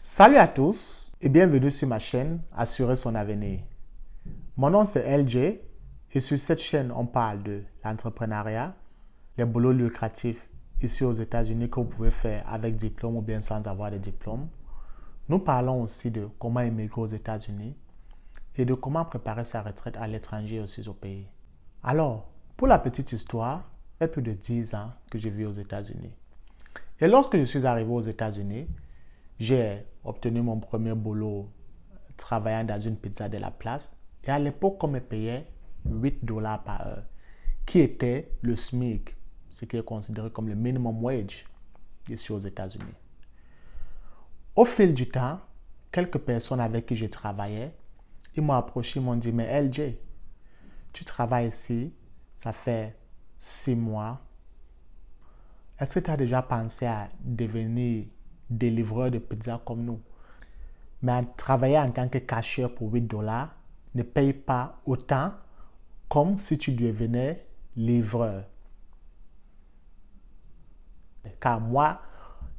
Salut à tous et bienvenue sur ma chaîne Assurer son avenir. Mon nom c'est LJ et sur cette chaîne on parle de l'entrepreneuriat, les boulots lucratifs ici aux États-Unis que vous pouvez faire avec diplôme ou bien sans avoir de diplôme. Nous parlons aussi de comment émigrer aux États-Unis et de comment préparer sa retraite à l'étranger aussi au pays. Alors, pour la petite histoire, ça fait plus de 10 ans que je vis aux États-Unis. Et lorsque je suis arrivé aux États-Unis, j'ai obtenu mon premier boulot travaillant dans une pizza de la place. Et à l'époque, on me payait 8 dollars par heure, qui était le SMIC, ce qui est considéré comme le minimum wage ici aux États-Unis. Au fil du temps, quelques personnes avec qui je travaillais, ils m'ont approché, ils m'ont dit, mais LJ, tu travailles ici, ça fait 6 mois. Est-ce que tu as déjà pensé à devenir délivreur de pizza comme nous? Mais travailler en tant que cashier pour 8 dollars ne paye pas autant comme si tu devenais livreur. Car moi,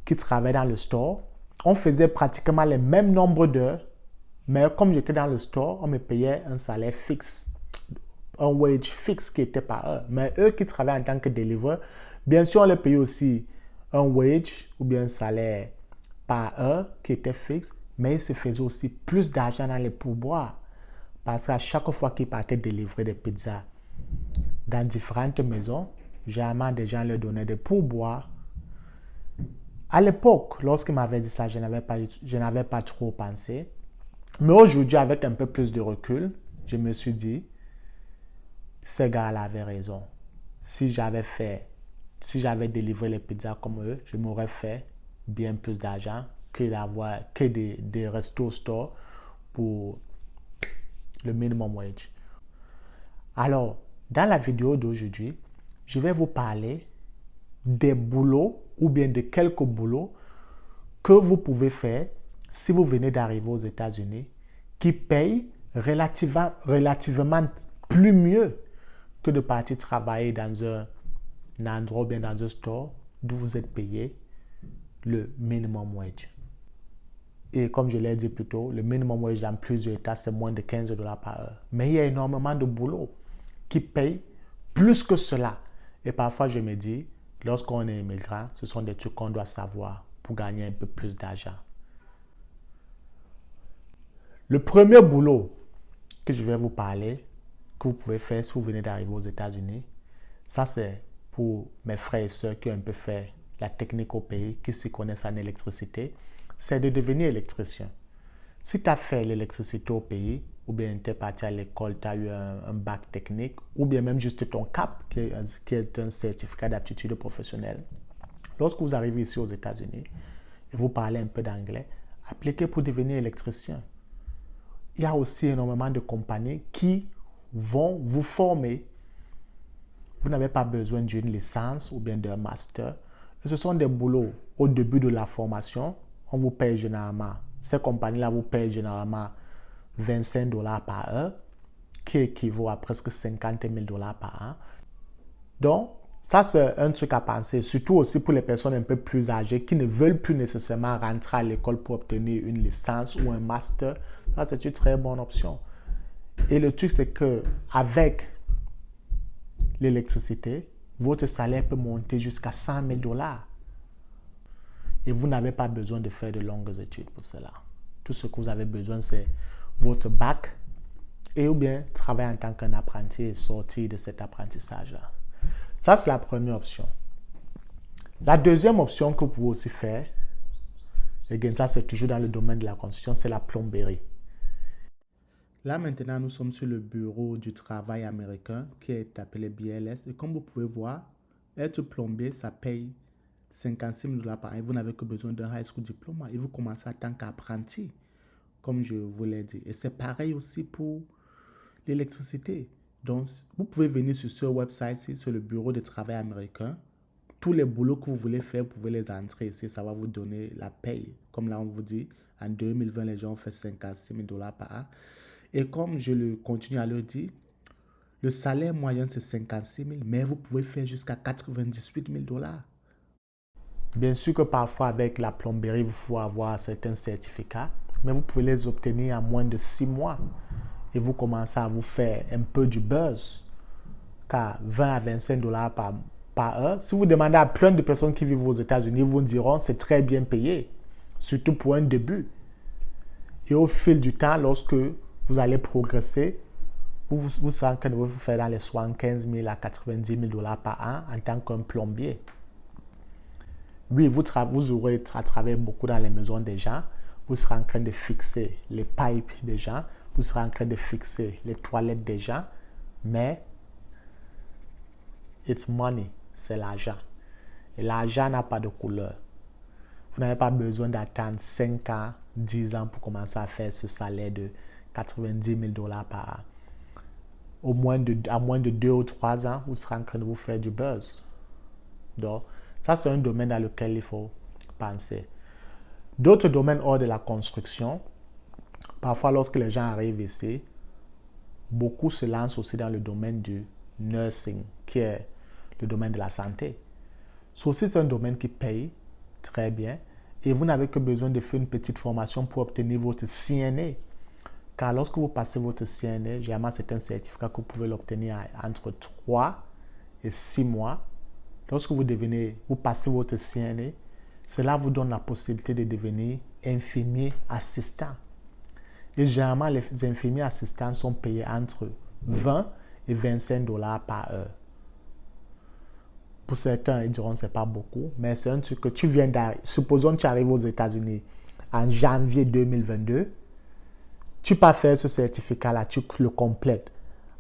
qui travaillais dans le store, on faisait pratiquement le même nombre d'heures, mais comme j'étais dans le store, on me payait un salaire fixe, un wage fixe qui était par heure. Mais eux qui travaillaient en tant que délivreur, bien sûr, on les payait aussi un wage ou bien un salaire par heure qui était fixe, mais ils se faisaient aussi plus d'argent dans les pourboires. Parce qu'à chaque fois qu'ils partaient délivrer des pizzas dans différentes maisons, généralement des gens leur donnaient des pourboires. À l'époque, lorsqu'ils m'avaient dit ça, je n'avais pas trop pensé. Mais aujourd'hui, avec un peu plus de recul, je me suis dit, ces gars-là avaient raison. Si j'avais délivré les pizzas comme eux, je m'aurais fait bien plus d'argent que des restos stores pour le minimum wage. Alors, dans la vidéo d'aujourd'hui, je vais vous parler des boulots ou bien de quelques boulots que vous pouvez faire si vous venez d'arriver aux États-Unis qui payent relativement plus mieux que de partir travailler dans un endroit ou bien dans un store d'où vous êtes payé le minimum wage. Et comme je l'ai dit plus tôt, le minimum wage dans plusieurs États, c'est moins de 15 dollars par heure. Mais il y a énormément de boulots qui payent plus que cela. Et parfois, je me dis, lorsqu'on est immigrant, ce sont des trucs qu'on doit savoir pour gagner un peu plus d'argent. Le premier boulot que je vais vous parler, que vous pouvez faire si vous venez d'arriver aux États-Unis, ça c'est pour mes frères et sœurs qui ont un peu fait la technique au pays, qui s'y connaissent en électricité, c'est de devenir électricien. Si tu as fait l'électricité au pays, ou bien tu es parti à l'école, tu as eu un bac technique, ou bien même juste ton CAP, qui est un certificat d'aptitude professionnelle, lorsque vous arrivez ici aux États-Unis et vous parlez un peu d'anglais, appliquez pour devenir électricien. Il y a aussi énormément de compagnies qui vont vous former. Vous n'avez pas besoin d'une licence ou bien d'un master. Et ce sont des boulots au début de la formation. On vous paye généralement, ces compagnies-là vous payent généralement 25 dollars par heure, qui équivaut à presque 50 000 dollars par an. Donc, ça c'est un truc à penser, surtout aussi pour les personnes un peu plus âgées qui ne veulent plus nécessairement rentrer à l'école pour obtenir une licence ou un master. Ça c'est une très bonne option. Et le truc c'est que avec l'électricité, votre salaire peut monter jusqu'à 100 000 dollars. Et vous n'avez pas besoin de faire de longues études pour cela. Tout ce que vous avez besoin, c'est votre bac et ou bien travailler en tant qu'apprenti et sortir de cet apprentissage-là. Ça, c'est la première option. La deuxième option que vous pouvez aussi faire, et ça c'est toujours dans le domaine de la construction, c'est la plomberie. Là maintenant, nous sommes sur le bureau du travail américain qui est appelé BLS. Et comme vous pouvez voir, être plombier, ça paye 56 000 dollars par an. Vous n'avez que besoin d'un high school diplôme et vous commencez en tant qu'apprenti, comme je vous l'ai dit. Et c'est pareil aussi pour l'électricité. Donc, vous pouvez venir sur ce website-ci, sur le bureau de travail américain. Tous les boulots que vous voulez faire, vous pouvez les entrer ici. Ça va vous donner la paye. Comme là, on vous dit, en 2020, les gens ont fait 56 000 dollars par an. Et comme je continue à le dire, le salaire moyen, c'est 56 000, mais vous pouvez faire jusqu'à 98 000 dollars. Bien sûr que parfois avec la plomberie, il faut avoir certains certificats, mais vous pouvez les obtenir en moins de 6 mois et vous commencez à vous faire un peu du buzz. Car 20 à 25 dollars par heure, si vous demandez à plein de personnes qui vivent aux États-Unis, ils vous diront c'est très bien payé, surtout pour un début. Et au fil du temps, lorsque vous allez progresser, vous serez en train de vous faire dans les 75 000 à 90 000 dollars par an en tant qu'un plombier. Oui, vous aurez travaillé beaucoup dans les maisons des gens. Vous serez en train de fixer les pipes des gens. Vous serez en train de fixer les toilettes des gens. Mais, it's money. C'est l'argent. Et l'argent n'a pas de couleur. Vous n'avez pas besoin d'attendre 5 ans, 10 ans pour commencer à faire ce salaire de 90 000 dollars par an. À moins de 2 ou 3 ans, vous serez en train de vous faire du buzz. Donc, ça, c'est un domaine dans lequel il faut penser. D'autres domaines hors de la construction, parfois lorsque les gens arrivent ici, beaucoup se lancent aussi dans le domaine du nursing, qui est le domaine de la santé. Ceci, c'est un domaine qui paye très bien et vous n'avez que besoin de faire une petite formation pour obtenir votre CNA. Car lorsque vous passez votre CNA, généralement c'est un certificat que vous pouvez l'obtenir entre 3 et 6 mois. Lorsque vous passez votre CNA, cela vous donne la possibilité de devenir infirmier assistant. Et généralement, les infirmiers assistants sont payés entre 20 et 25 dollars par heure. Pour certains, ils diront que ce n'est pas beaucoup, mais c'est un truc que tu viens d'arriver. Supposons que tu arrives aux États-Unis en janvier 2022. Tu peux faire ce certificat-là, tu le complètes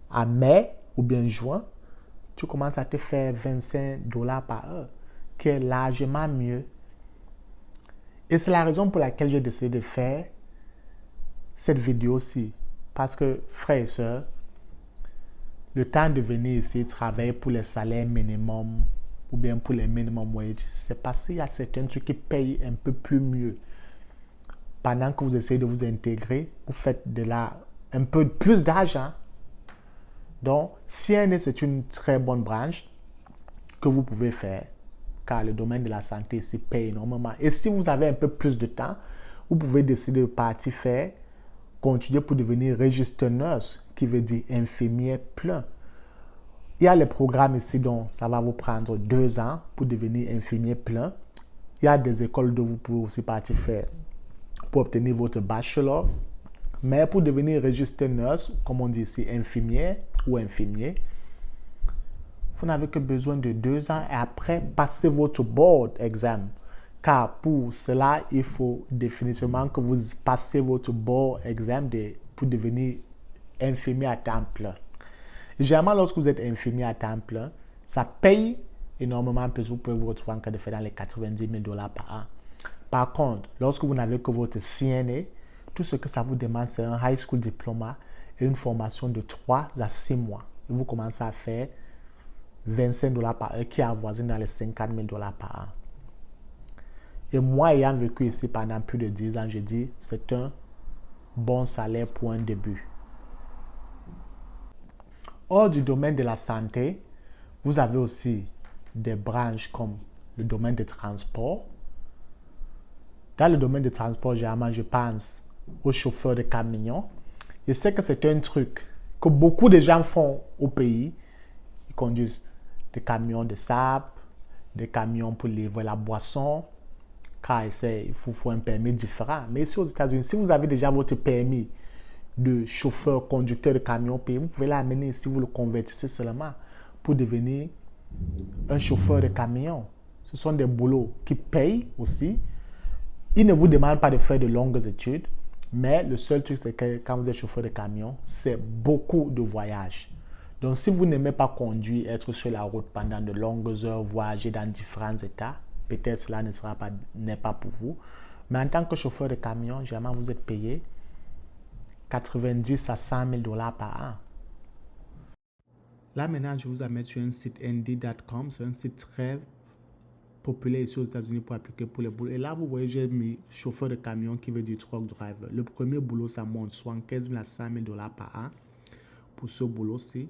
en mai ou bien juin. Tu commences à te faire 25 dollars par heure, qui est largement mieux. Et c'est la raison pour laquelle j'ai décidé de faire cette vidéo-ci. Parce que, frères et sœurs, le temps de venir ici travailler pour les salaires minimum ou bien pour les minimum wage, c'est parce qu'il y a certains trucs qui payent un peu plus mieux. Pendant que vous essayez de vous intégrer, vous faites un peu plus d'argent. Donc, CNA, c'est une très bonne branche que vous pouvez faire, car le domaine de la santé ici paye énormément. Et si vous avez un peu plus de temps, vous pouvez décider de partir continuer pour devenir registered nurse, qui veut dire infirmier plein. Il y a les programmes ici dont ça va vous prendre 2 ans pour devenir infirmier plein. Il y a des écoles dont vous pouvez aussi partir faire pour obtenir votre bachelor. Mais pour devenir registered nurse, comme on dit ici, infirmière ou infirmier, vous n'avez que besoin de 2 ans et après, passez votre board exam. Car pour cela, il faut définitivement que vous passez votre board exam pour devenir infirmier à temps plein. Généralement, lorsque vous êtes infirmier à temps plein, ça paye énormément plus. Vous pouvez vous retrouver en cas de faire dans les 90 000 dollars par an. Par contre, lorsque vous n'avez que votre CNA, tout ce que ça vous demande, c'est un high school diploma et une formation de 3 à 6 mois. Et vous commencez à faire 25 dollars par heure qui avoisine dans les 50 000 dollars par an. Et moi, ayant vécu ici pendant plus de 10 ans, je dis c'est un bon salaire pour un début. Hors du domaine de la santé, vous avez aussi des branches comme le domaine des transports. Dans le domaine des transports, généralement, je pense aux chauffeurs de camions. Je sais que c'est un truc que beaucoup de gens font au pays. Ils conduisent des camions de sable, des camions pour livrer la boisson, car il faut un permis différent. Mais ici aux États-Unis, si vous avez déjà votre permis de chauffeur, conducteur de camion payé, vous pouvez l'amener ici, vous le convertissez seulement pour devenir un chauffeur de camion. Ce sont des boulots qui payent aussi. Ils ne vous demandent pas de faire de longues études, mais le seul truc, c'est que quand vous êtes chauffeur de camion, c'est beaucoup de voyages. Donc, si vous n'aimez pas conduire, être sur la route pendant de longues heures, voyager dans différents états, peut-être cela n'est pas pour vous. Mais en tant que chauffeur de camion, généralement, vous êtes payé 90 à 100 000 dollars par an. Là, maintenant, je vous amène sur un site Indeed.com. C'est un site très populaire ici aux États-Unis pour appliquer pour les boulots. Et là, vous voyez, j'ai mis chauffeur de camion qui veut dire truck driver. Le premier boulot, ça monte 75 000 à 100 000 dollars par an pour ce boulot-ci.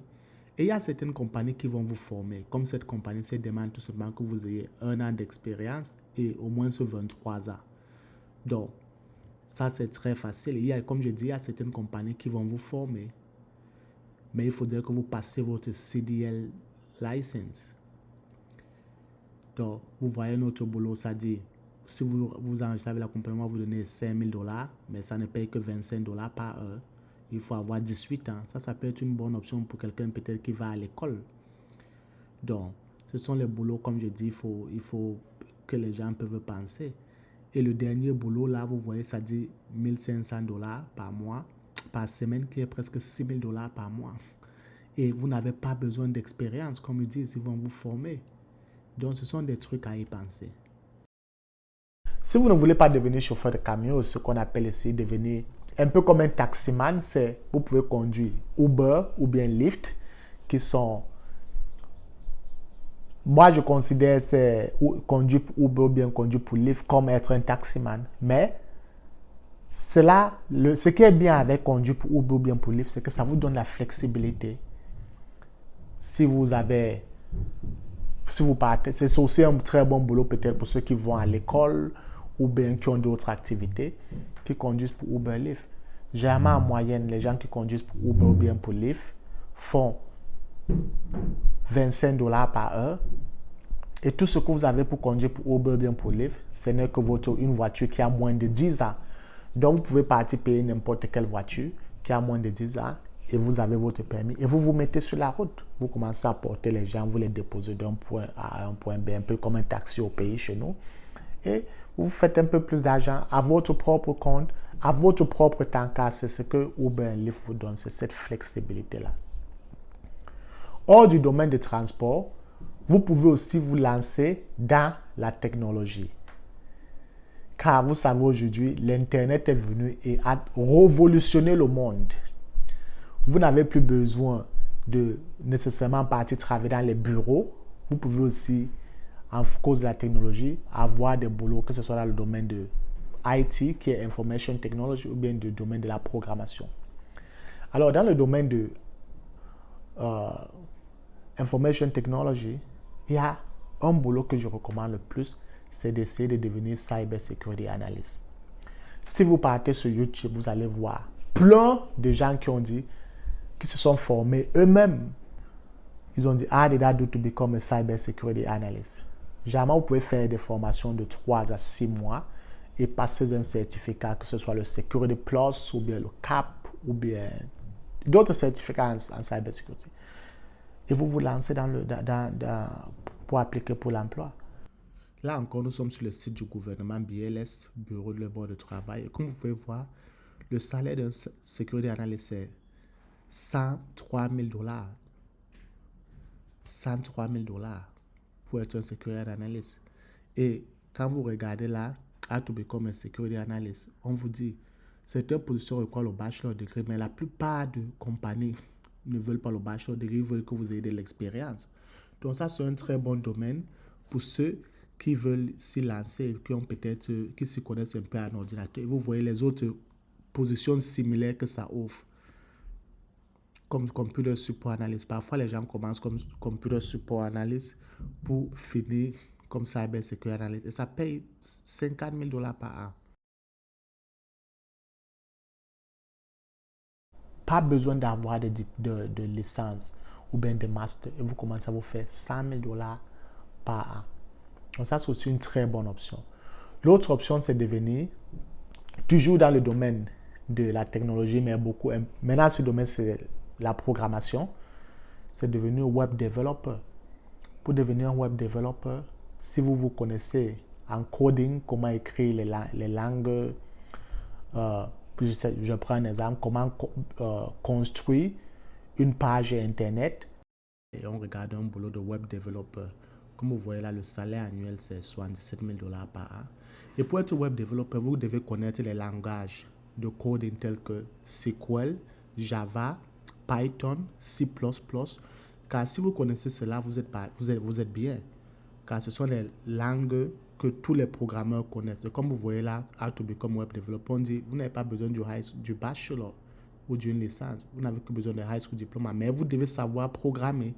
Et il y a certaines compagnies qui vont vous former. Comme cette compagnie, c'est demande tout simplement que vous ayez 1 an d'expérience et au moins 23 ans. Donc, ça, c'est très facile. Il y a, comme je dis, il y a certaines compagnies qui vont vous former. Mais il faudrait que vous passiez votre CDL license. Donc, vous voyez notre boulot, ça dit, si vous enregistrez avec la compagnie, vous donnez $5,000, mais ça ne paye que $25 par heure. Il faut avoir 18 ans. Ça peut être une bonne option pour quelqu'un peut-être qui va à l'école. Donc, ce sont les boulots, comme je dis, il faut que les gens peuvent penser. Et le dernier boulot, là, vous voyez, ça dit $1,500 par mois, par semaine, qui est presque $6,000 par mois. Et vous n'avez pas besoin d'expérience, comme ils disent, ils vont vous former. Donc, ce sont des trucs à y penser. Si vous ne voulez pas devenir chauffeur de camion, ce qu'on appelle ici devenir un peu comme un taximan, c'est vous pouvez conduire Uber ou bien Lyft, qui sont... Moi, je considère conduire pour Uber ou bien conduire pour Lyft comme être un taximan. Mais ce qui est bien avec conduire pour Uber ou bien pour Lyft, c'est que ça vous donne la flexibilité. Si vous partez, c'est aussi un très bon boulot peut-être pour ceux qui vont à l'école ou bien qui ont d'autres activités, qui conduisent pour Uber Lyft. Généralement, en moyenne, les gens qui conduisent pour Uber ou bien pour Lyft font $25 par heure. Et tout ce que vous avez pour conduire pour Uber ou bien pour Lyft, ce n'est que une voiture qui a moins de 10 ans. Donc, vous pouvez partir payer n'importe quelle voiture qui a moins de 10 ans et vous avez votre permis et vous vous mettez sur la route. Vous commencez à porter les gens, vous les déposez d'un point A à un point B, un peu comme un taxi au pays chez nous. Et vous faites un peu plus d'argent à votre propre compte, à votre propre temps, car c'est ce que Uber et Lyft vous donne, c'est cette flexibilité-là. Hors du domaine des transports, vous pouvez aussi vous lancer dans la technologie. Car vous savez aujourd'hui, l'Internet est venu et a révolutionné le monde. Vous n'avez plus besoin de nécessairement partir travailler dans les bureaux. Vous pouvez aussi, en cause de la technologie, avoir des boulots, que ce soit dans le domaine de IT, qui est Information Technology, ou bien le domaine de la programmation. Alors, dans le domaine de Information Technology, il y a un boulot que je recommande le plus, c'est d'essayer de devenir Cyber Security Analyst. Si vous partez sur YouTube, vous allez voir plein de gens qui se sont formés eux-mêmes. Ils ont dit, how did I do to become a Cyber Security Analyst? Généralement, vous pouvez faire des formations de 3 à 6 mois et passer un certificat, que ce soit le Security Plus ou bien le CAP ou bien d'autres certificats en Cyber Security. Et vous vous lancez pour appliquer pour l'emploi. Là encore, nous sommes sur le site du gouvernement BLS, Bureau de l'Emploi de Travail. Et comme vous pouvez voir, le salaire d'un Security Analyst est $103,000. $103,000 pour être un Security Analyst. Et quand vous regardez là, how to become a Security Analyst, on vous dit, c'est une position requiert le bachelor degree, mais la plupart des compagnies ne veulent pas le bachelor degree, ils veulent que vous ayez de l'expérience. Donc ça, c'est un très bon domaine pour ceux qui veulent s'y lancer, qui s'y connaissent un peu en ordinateur. Et vous voyez les autres positions similaires que ça offre, comme Computer Support Analyst. Parfois, les gens commencent comme Computer Support Analyst pour finir comme Cyber Security Analyst. Et ça paye $50,000 par an. Pas besoin d'avoir de licence ou bien de master. Et vous commencez à vous faire $100,000 par an. Donc ça, c'est aussi une très bonne option. L'autre option, c'est de devenir, toujours dans le domaine de la technologie, mais maintenant, ce domaine, c'est la programmation. C'est devenir web developer. Pour devenir un web developer, si vous connaissez en coding, comment écrire les langues, je prends un exemple, comment construire une page Internet. Et on regarde un boulot de web developer. Comme vous voyez là, le salaire annuel, c'est $77,000 par an. Et pour être web developer, vous devez connaître les langages de coding tels que SQL, Java, Python, C++. Car si vous connaissez cela, vous êtes bien. Car ce sont les langues que tous les programmeurs connaissent. Et comme vous voyez là, How to become web developer, on dit, vous n'avez pas besoin du bachelor. ou d'une licence. Vous n'avez que besoin de high school diploma, mais vous devez savoir programmer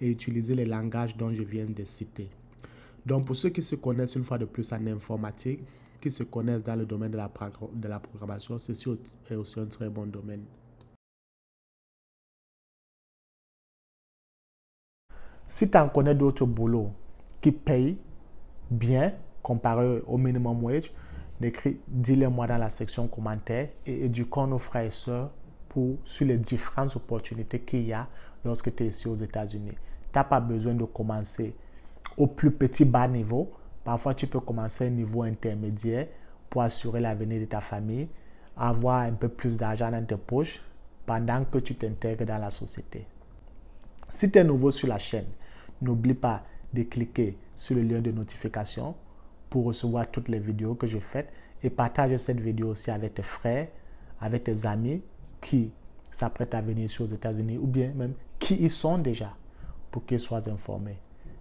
et utiliser les langages dont je viens de citer. Donc, pour ceux qui se connaissent une fois de plus en informatique, qui se connaissent dans le domaine de la programmation, ceci est aussi un très bon domaine. Si tu en connais d'autres boulots qui payent bien comparé au minimum wage, dis-le-moi dans la section commentaires et éduquons nos frères et sœurs sur les différentes opportunités qu'il y a lorsque tu es ici aux États-Unis. Tu n'as pas besoin de commencer au plus petit bas niveau. Parfois, tu peux commencer à un niveau intermédiaire pour assurer l'avenir de ta famille, avoir un peu plus d'argent dans tes poches pendant que tu t'intègres dans la société. Si tu es nouveau sur la chaîne, n'oublie pas de cliquer sur le lien de notification pour recevoir toutes les vidéos que je fais et partage cette vidéo aussi avec tes frères, avec tes amis qui s'apprêtent à venir ici aux États-Unis ou bien même qui y sont déjà pour qu'ils soient informés.